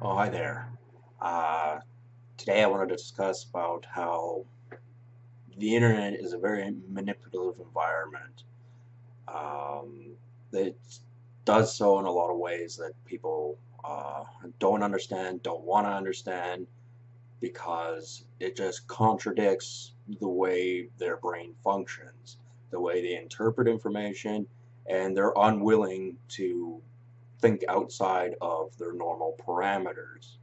Oh, hi there. Uh, Today I wanted to discuss about how the internet is a very manipulative environment. Um, it does so in a lot of ways that people don't understand, don't want to understand, because it just contradicts the way their brain functions, the way they interpret information, and they're unwilling to think outside of their normal parameters.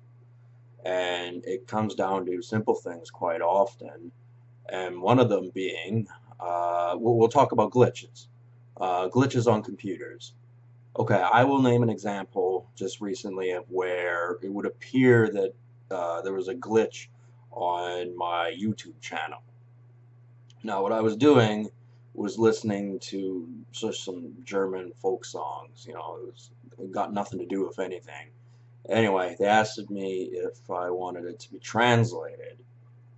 And it comes down to simple things quite often, and one of them being, we'll talk about glitches, glitches on computers. Okay, I will name an example just recently of where it would appear that there was a glitch on my YouTube channel. Now, what I was doing was listening to just some German folk songs. It got nothing to do with anything. Anyway, they asked me if I wanted it to be translated,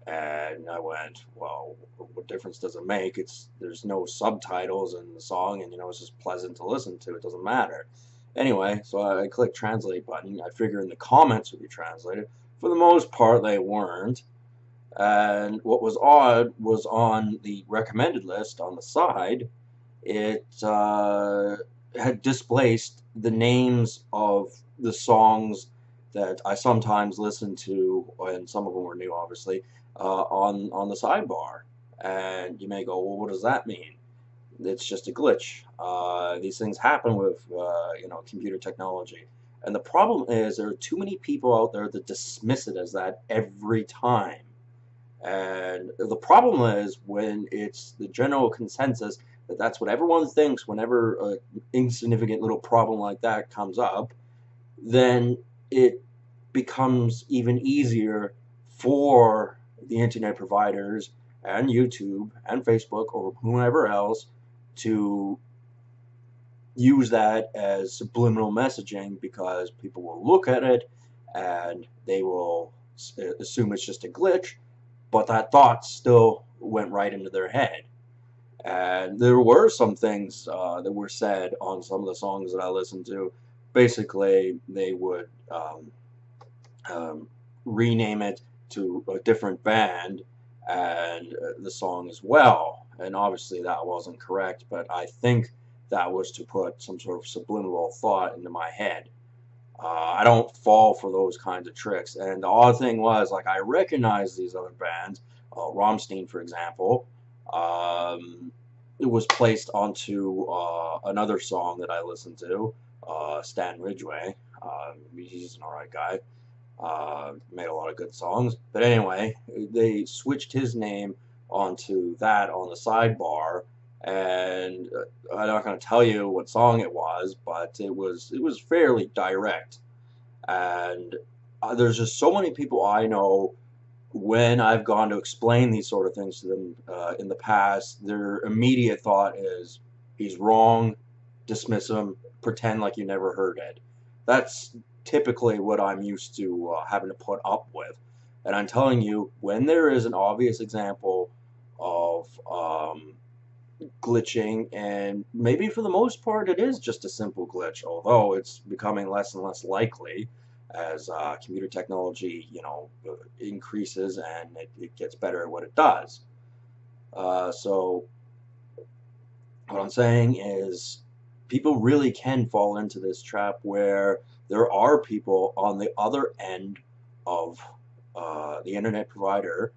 and I went, "Well, what difference does it make? There's no subtitles in the song, and it's just pleasant to listen to. It doesn't matter." Anyway, so I clicked translate button. I figured in the comments would be translated. For the most part, they weren't. And what was odd was on the recommended list on the side, it had displaced the names of the songs that I sometimes listen to, and some of them were new, obviously, on the sidebar. And you may go, well, what does that mean? It's just a glitch. These things happen with computer technology. And the problem is there are too many people out there that dismiss it as that every time. And the problem is when it's the general consensus that that's what everyone thinks whenever an insignificant little problem like that comes up, then it becomes even easier for the internet providers and YouTube and Facebook or whomever else to use that as subliminal messaging, because people will look at it and they will assume it's just a glitch, but that thought still went right into their head. And there were some things that were said on some of the songs that I listened to. Basically, they would um, rename it to a different band and the song as well. And obviously, that wasn't correct, but I think that was to put some sort of subliminal thought into my head. I don't fall for those kinds of tricks. And the odd thing was, like, I recognized these other bands, Rammstein, for example. It was placed onto another song that I listened to, Stan Ridgway. He's an alright guy. Made a lot of good songs. But anyway, they switched his name onto that on the sidebar, and I'm not going to tell you what song it was, but it was fairly direct. And there's just so many people I know, when I've gone to explain these sort of things to them in the past, their immediate thought is, he's wrong, dismiss him, pretend like you never heard it. That's typically what I'm used to having to put up with. And I'm telling you, when there is an obvious example of glitching, and maybe for the most part it is just a simple glitch, although it's becoming less and less likely as computer technology, increases and it gets better at what it does. So what I'm saying is, people really can fall into this trap where there are people on the other end of the internet provider,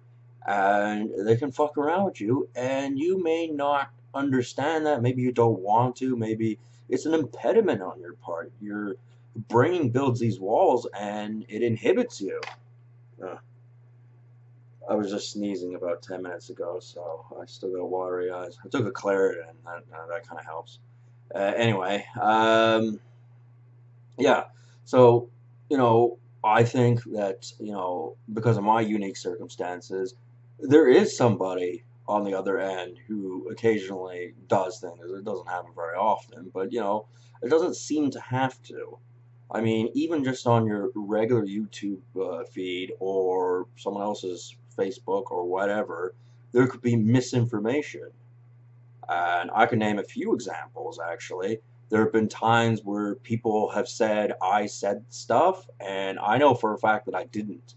and they can fuck around with you, and you may not understand that. Maybe you don't want to. Maybe it's an impediment on your part. Your brain builds these walls, and it inhibits you. Uh, I was just sneezing about 10 minutes ago, so I still got watery eyes. I took a Claritin, and that kind of helps. Anyway, yeah. So, I think that, because of my unique circumstances, there is somebody on the other end who occasionally does things. It doesn't happen very often, but, it doesn't seem to have to. I mean, even just on your regular YouTube feed or someone else's Facebook or whatever, there could be misinformation. And I can name a few examples, actually. There have been times where people have said I said stuff, and I know for a fact that I didn't.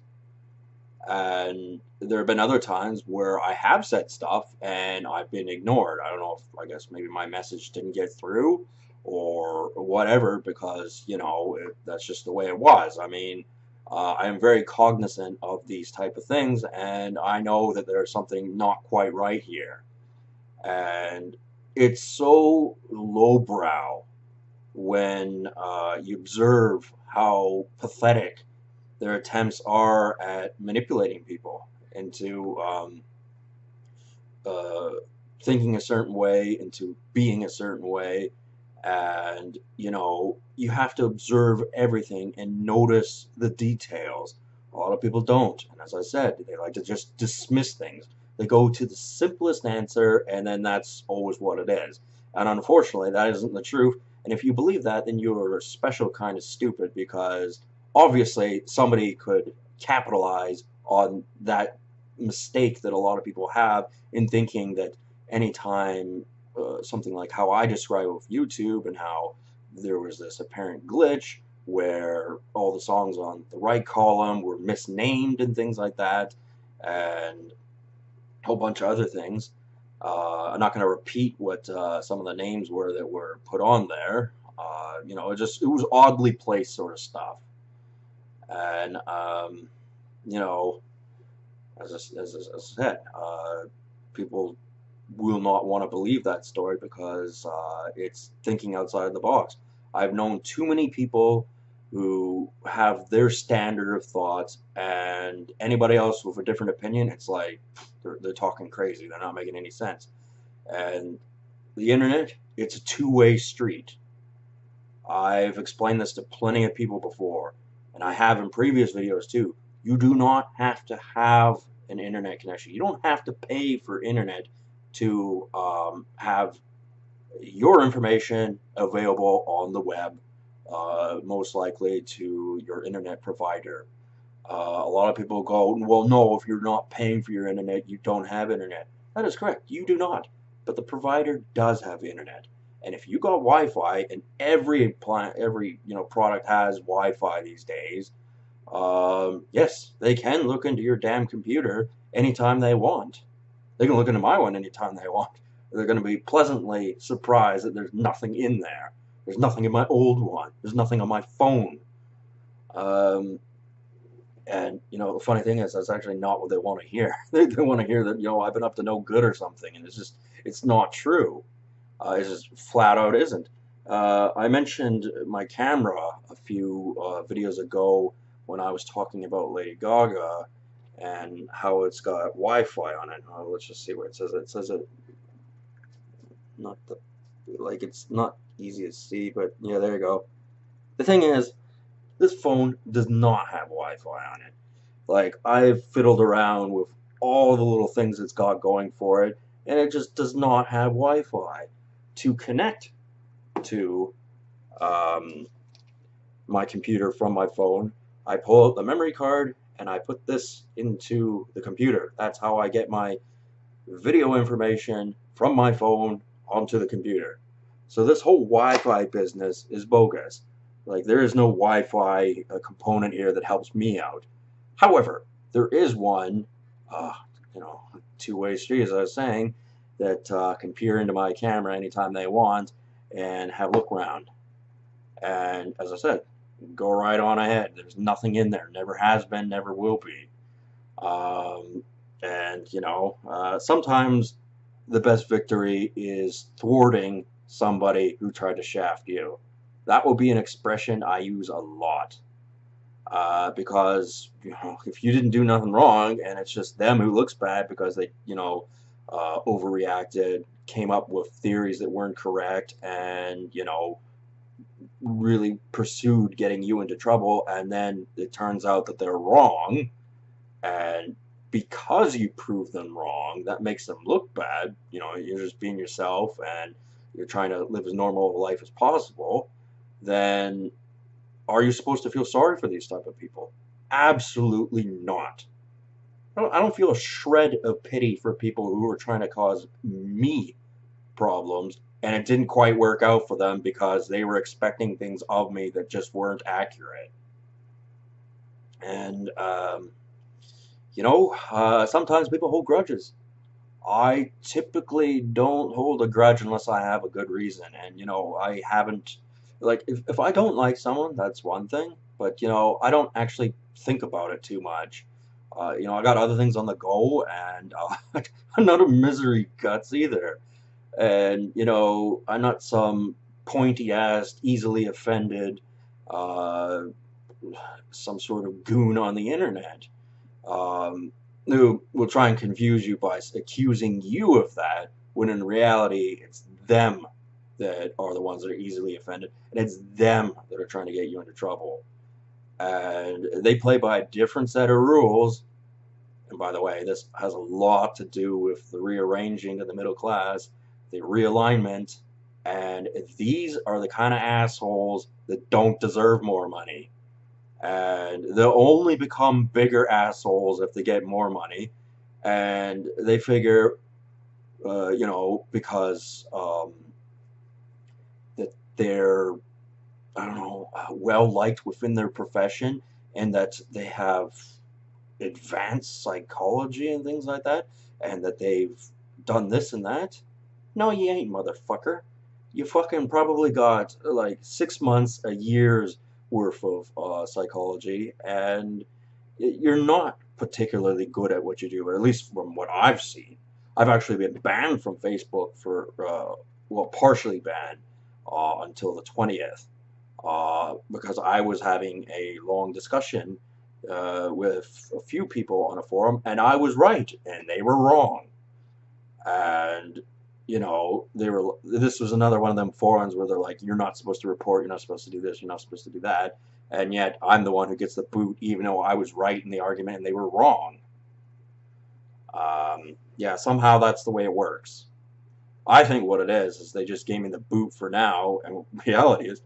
And there have been other times where I have said stuff and I've been ignored. I don't know if, I guess maybe my message didn't get through or whatever, because, that's just the way it was. I mean, I am very cognizant of these type of things, and I know that there's something not quite right here. And it's so lowbrow when you observe how pathetic their attempts are at manipulating people into uh, thinking a certain way, into being a certain way. And you have to observe everything and notice the details. A lot of people don't, and as I said, they like to just dismiss things. They go to the simplest answer, and then that's always what it is. And unfortunately, that isn't the truth. And if you believe that, then you're a special kind of stupid, because obviously somebody could capitalize on that mistake that a lot of people have in thinking that anytime something like how I describe with YouTube, and how there was this apparent glitch where all the songs on the right column were misnamed and things like that, and a whole bunch of other things. I'm not going to repeat what some of the names were that were put on there. It was oddly placed sort of stuff. And you know, as I said, people will not want to believe that story because it's thinking outside the box. I've known too many people who have their standard of thoughts, and anybody else with a different opinion, it's like they're talking crazy. They're not making any sense. And the internet, it's a two-way street. I've explained this to plenty of people before, and I have in previous videos too. You do not have to have an internet connection. You don't have to pay for internet to have your information available on the web, most likely to your internet provider. A lot of people go, well, no, if you're not paying for your internet, you don't have internet. That is correct. You do not. But the provider does have internet. And if you got Wi-Fi, and every product has Wi-Fi these days, yes, they can look into your damn computer anytime they want. They can look into my one anytime they want. They're going to be pleasantly surprised that there's nothing in there. There's nothing in my old one. There's nothing on my phone. And the funny thing is, that's actually not what they want to hear. They want to hear that I've been up to no good or something, and it's not true. It's just flat out isn't. I mentioned my camera a few videos ago when I was talking about Lady Gaga and how it's got Wi-Fi on it. Let's just see where it says it. It says it, not the, like, it's not easy to see, but yeah, there you go. The thing is, this phone does not have Wi-Fi on it. Like, I've fiddled around with all the little things it's got going for it, and it just does not have Wi-Fi to connect to my computer from my phone. I pull out the memory card and I put this into the computer. That's how I get my video information from my phone onto the computer. So this whole Wi-Fi business is bogus. Like, there is no Wi-Fi component here that helps me out. However, there is one, two-way street, as I was saying, that can peer into my camera anytime they want and have a look around. And as I said, go right on ahead. There's nothing in there. Never has been, never will be. Sometimes the best victory is thwarting somebody who tried to shaft you. That will be an expression I use a lot. Because if you didn't do nothing wrong and it's just them who looks bad because they overreacted, came up with theories that weren't correct, and really pursued getting you into trouble, and then it turns out that they're wrong, and because you prove them wrong, that makes them look bad. You're just being yourself and you're trying to live as normal a life as possible. Then are you supposed to feel sorry for these type of people? Absolutely not. I don't feel a shred of pity for people who are trying to cause me problems and it didn't quite work out for them because they were expecting things of me that just weren't accurate. And sometimes people hold grudges. I typically don't hold a grudge unless I have a good reason. And, I haven't, like, if I don't like someone, that's one thing. But, I don't actually think about it too much. I got other things on the go, and I'm not a misery guts either. And, I'm not some pointy-assed, easily offended, uh, some sort of goon on the internet, um, who will try and confuse you by accusing you of that, when in reality it's them that are the ones that are easily offended, and it's them that are trying to get you into trouble. And they play by a different set of rules. And by the way, this has a lot to do with the rearranging of the middle class, the realignment, and these are the kind of assholes that don't deserve more money. And they'll only become bigger assholes if they get more money. And they figure, because that they're, I don't know, well liked within their profession, and that they have advanced psychology and things like that, and that they've done this and that. No, you ain't, motherfucker. You fucking probably got like 6 months, a year's worth of psychology, and you're not particularly good at what you do, or at least from what I've seen. I've actually been banned from Facebook for, well, partially banned until the 20th, because I was having a long discussion with a few people on a forum, and I was right, and they were wrong. And this was another one of them forums where they're like, you're not supposed to report, you're not supposed to do this, you're not supposed to do that, and yet I'm the one who gets the boot, even though I was right in the argument and they were wrong. Yeah, somehow that's the way it works. I think what it is they just gave me the boot for now, and reality is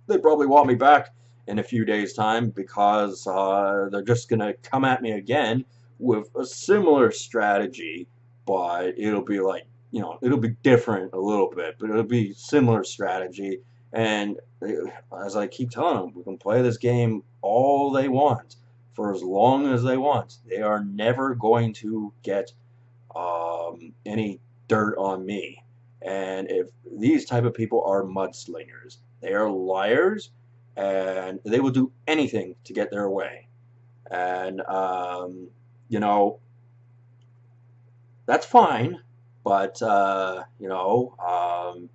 they probably want me back in a few days' time, because they're just going to come at me again with a similar strategy, but it'll be like, it'll be different a little bit, but it'll be similar strategy. And as I keep telling them, we can play this game all they want for as long as they want. They are never going to get any dirt on me. And if these type of people are mudslingers, they are liars, and they will do anything to get their way. And that's fine, but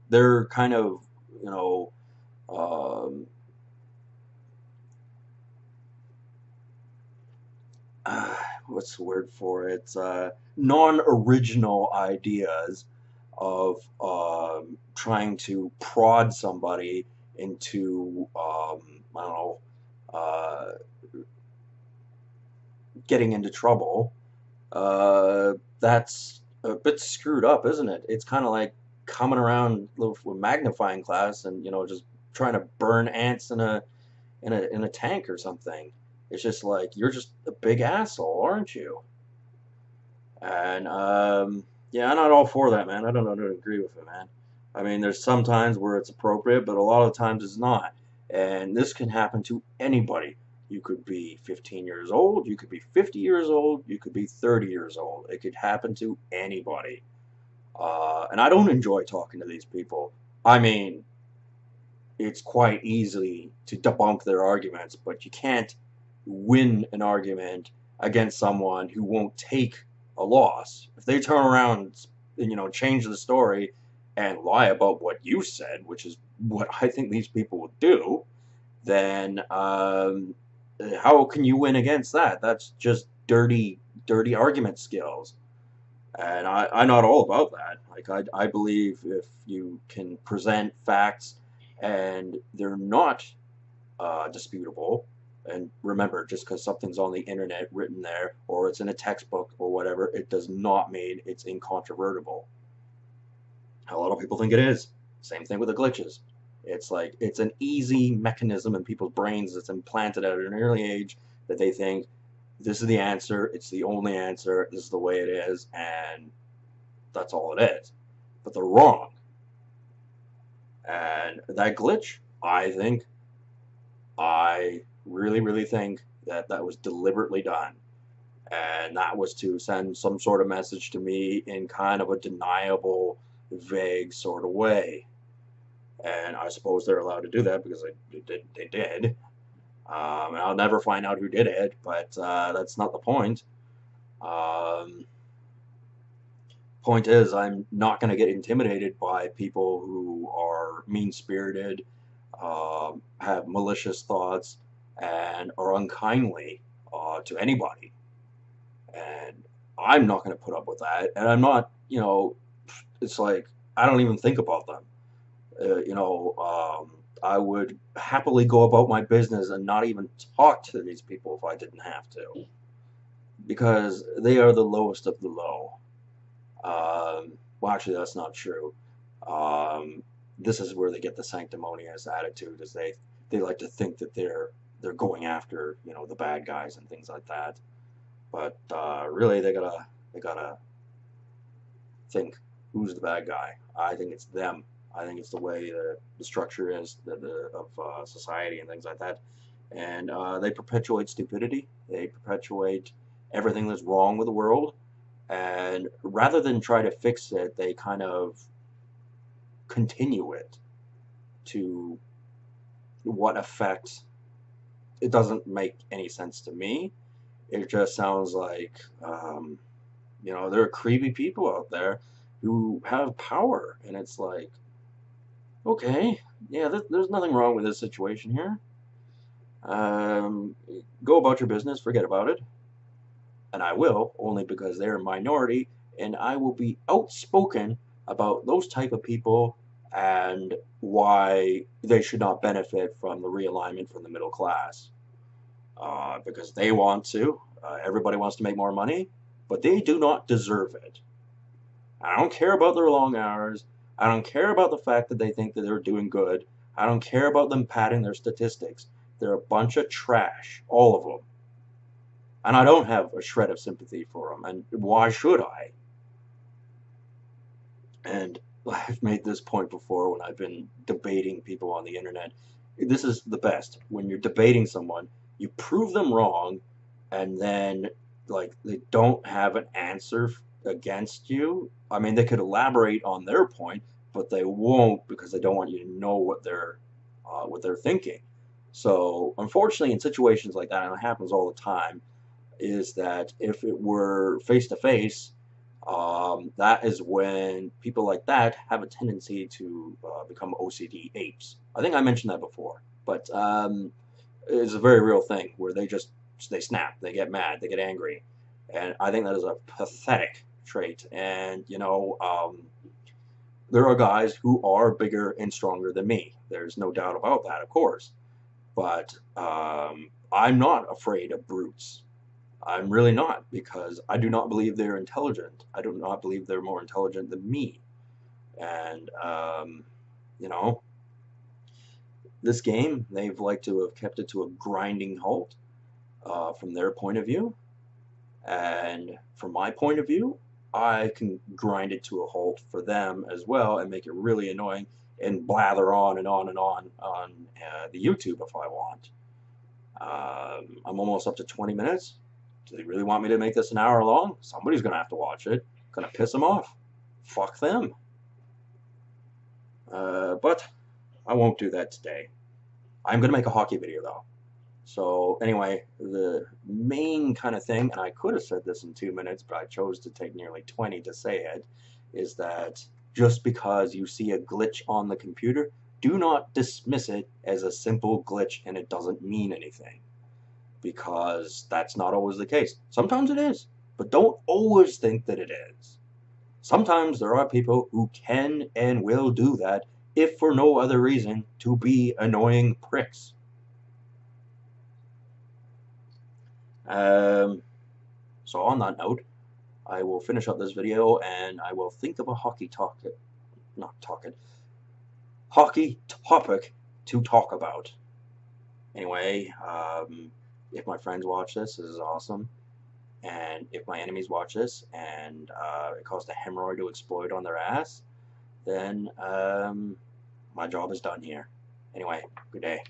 they're kind of, um, what's the word for it? Non-original ideas of trying to prod somebody into, I don't know, getting into trouble. That's a bit screwed up, isn't it? It's kind of like coming around with a magnifying glass and just trying to burn ants in a tank or something. It's just like, you're just a big asshole, aren't you? And yeah, I'm not all for that, man. I don't agree with it, man. I mean, there's some times where it's appropriate, but a lot of times it's not. And this can happen to anybody. You could be 15 years old, you could be 50 years old, you could be 30 years old. It could happen to anybody. And I don't enjoy talking to these people. I mean, it's quite easy to debunk their arguments, but you can't win an argument against someone who won't take a loss. If they turn around and change the story and lie about what you said, which is what I think these people will do, then how can you win against that? That's just dirty, dirty argument skills. And I'm not all about that. Like, I believe if you can present facts and they're not disputable, and remember, just because something's on the internet written there, or it's in a textbook or whatever, it does not mean it's incontrovertible. A lot of people think it is. Same thing with the glitches. It's like, it's an easy mechanism in people's brains that's implanted at an early age, that they think this is the answer, it's the only answer, this is the way it is, and that's all it is. But they're wrong. And that glitch, I really, really think that that was deliberately done. And that was to send some sort of message to me in kind of a deniable, vague sort of way. And I suppose they're allowed to do that because they did. And I'll never find out who did it, but that's not the point. Um, Point is, I'm not going to get intimidated by people who are mean-spirited, have malicious thoughts, and are unkindly to anybody. And I'm not going to put up with that. And I'm not, it's like I don't even think about them. I would happily go about my business and not even talk to these people if I didn't have to, because they are the lowest of the low. Well, actually, that's not true. Um, this is where they get the sanctimonious attitude, is they like to think that they're going after the bad guys and things like that. But really, they gotta think who's the bad guy. I think it's them. I think it's the way the structure is of society and things like that. And they perpetuate stupidity. They perpetuate everything that's wrong with the world. And rather than try to fix it, they kind of continue it to what effect. It doesn't make any sense to me. It just sounds like, there are creepy people out there who have power. And it's like, okay, yeah, there's nothing wrong with this situation here. Go about your business, forget about it. And I will, only because they're a minority, and I will be outspoken about those type of people and why they should not benefit from the realignment from the middle class. Because they want to. Everybody wants to make more money, but they do not deserve it. I don't care about their long hours. I don't care about the fact that they think that they're doing good. I don't care about them padding their statistics. They're a bunch of trash, all of them. And I don't have a shred of sympathy for them. And why should I? And I've made this point before when I've been debating people on the internet. This is the best. When you're debating someone, you prove them wrong, and then like they don't have an answer against you. I mean, they could elaborate on their point, but they won't because they don't want you to know what they're thinking. So unfortunately, in situations like that, and it happens all the time, is that if it were face to face, that is when people like that have a tendency to become OCD apes. I think I mentioned that before, but it's a very real thing where they snap, they get mad, they get angry, and I think that is a pathetic trait. And there are guys who are bigger and stronger than me. There's no doubt about that, of course. But I'm not afraid of brutes. I'm really not, because I do not believe they're intelligent. I do not believe they're more intelligent than me. And, you know, this game, they've liked to have kept it to a grinding halt from their point of view. And from my point of view, I can grind it to a halt for them as well and make it really annoying and blather on and on and on the YouTube if I want. I'm almost up to 20 minutes. Do they really want me to make this an hour long? Somebody's going to have to watch it. Going to piss them off. Fuck them. But I won't do that today. I'm going to make a hockey video though. So anyway, the main kind of thing, and I could have said this in 2 minutes, but I chose to take nearly 20 to say it, is that just because you see a glitch on the computer, do not dismiss it as a simple glitch and it doesn't mean anything. Because that's not always the case. Sometimes it is, but don't always think that it is. Sometimes there are people who can and will do that, if for no other reason, to be annoying pricks. So on that note, I will finish up this video and I will think of a hockey topic to talk about. Anyway, if my friends watch this, this is awesome. And if my enemies watch this and it caused a hemorrhoid to explode on their ass, then My job is done here. Anyway, good day.